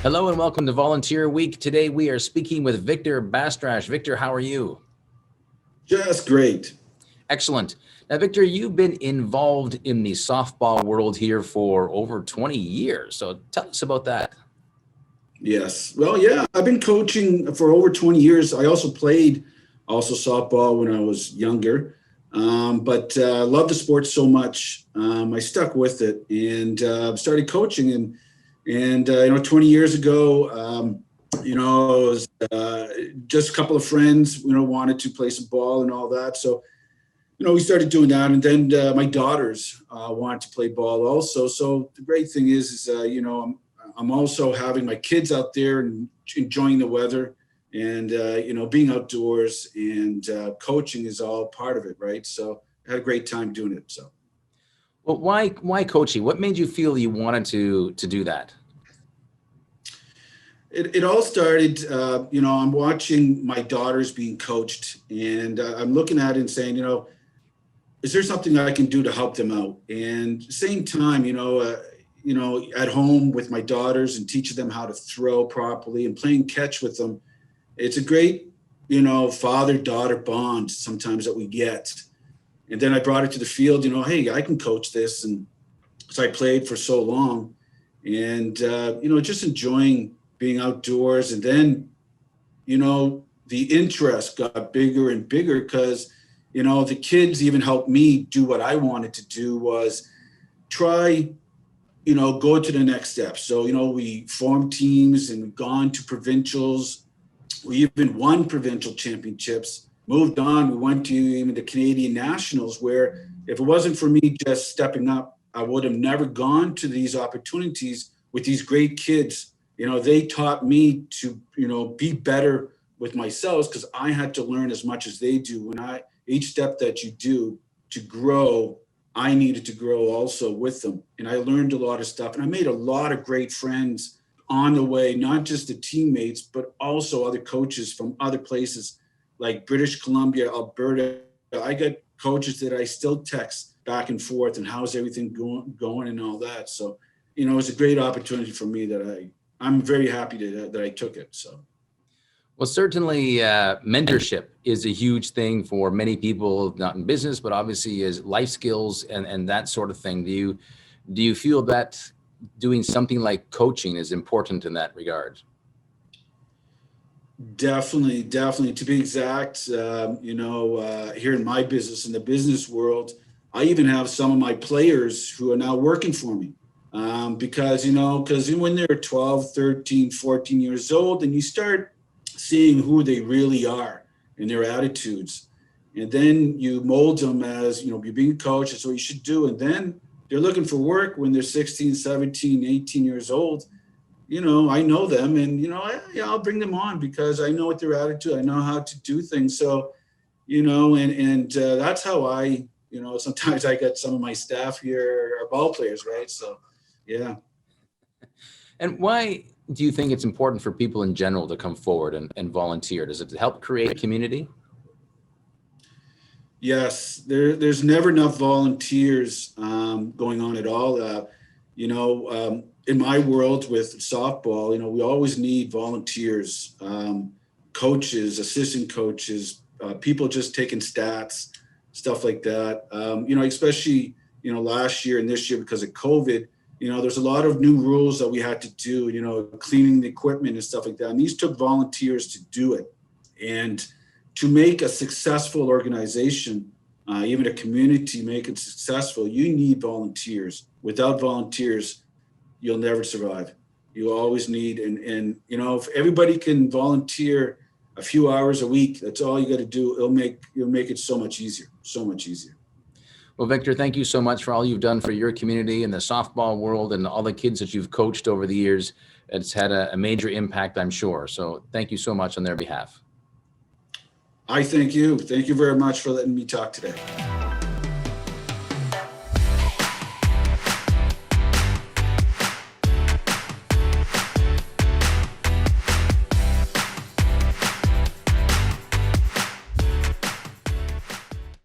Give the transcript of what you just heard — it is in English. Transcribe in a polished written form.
Hello and welcome to Volunteer Week. Today we are speaking with Victor Bastarache. Victor, how are you? Just great. Excellent. Now, Victor, you've been involved in the softball world here for over 20 years. So tell us about that. Yes. Well, yeah, I've been coaching for over 20 years. I also played softball when I was younger, but loved the sport so much. I stuck with it and started coaching. And 20 years ago, it was just a couple of friends, wanted to play some ball and all that. So, we started doing that. And then my daughters wanted to play ball also. So the great thing is I'm also having my kids out there and enjoying the weather and, being outdoors and coaching is all part of it, right? So I had a great time doing it. So. Well, why coaching? What made you feel you wanted to do that? It all started, I'm watching my daughters being coached and I'm looking at it and saying, is there something I can do to help them out? And same time, at home with my daughters and teaching them how to throw properly and playing catch with them. It's a great, father-daughter bond sometimes that we get. And then I brought it to the field, hey, I can coach this. And so I played for so long and, just enjoying being outdoors. And then, the interest got bigger and bigger because, the kids even helped me do what I wanted to do was try, go to the next step. So, we formed teams and we've gone to provincials. We even won provincial championships, moved on. We went to even the Canadian Nationals where if it wasn't for me just stepping up, I would have never gone to these opportunities with these great kids. They taught me to, be better with myself because I had to learn as much as they do. Each step that you do to grow, I needed to grow also with them. And I learned a lot of stuff and I made a lot of great friends on the way, not just the teammates, but also other coaches from other places like British Columbia, Alberta. I got coaches that I still text back and forth and how's everything going and all that. So, it was a great opportunity for me that I'm very happy that I took it. So. Well, certainly mentorship is a huge thing for many people, not in business, but obviously as life skills and that sort of thing. Do you feel that doing something like coaching is important in that regard? Definitely. To be exact, here in my business, in the business world, I even have some of my players who are now working for me. Because when they're 12, 13, 14 years old and you start seeing who they really are and their attitudes. And then you mold them as, you're being coached. That's what you should do. And then they're looking for work when they're 16, 17, 18 years old. I know them and, I'll bring them on because I know what their attitude, I know how to do things. So, that's how I, sometimes I get some of my staff here are ball players, right? So, yeah. And why do you think it's important for people in general to come forward and volunteer? Does it help create community? Yes, there's never enough volunteers going on at all. In my world with softball, we always need volunteers, coaches, assistant coaches, people just taking stats, stuff like that. Especially, last year and this year because of COVID, there's a lot of new rules that we had to do, cleaning the equipment and stuff like that. And these took volunteers to do it. And to make a successful organization, even a community, make it successful, you need volunteers. Without volunteers, you'll never survive. You always need, and if everybody can volunteer a few hours a week, that's all you got to do. You'll make it so much easier, so much easier. Well, Victor, thank you so much for all you've done for your community and the softball world and all the kids that you've coached over the years. It's had a major impact, I'm sure. So thank you so much on their behalf. I thank you. Thank you very much for letting me talk today.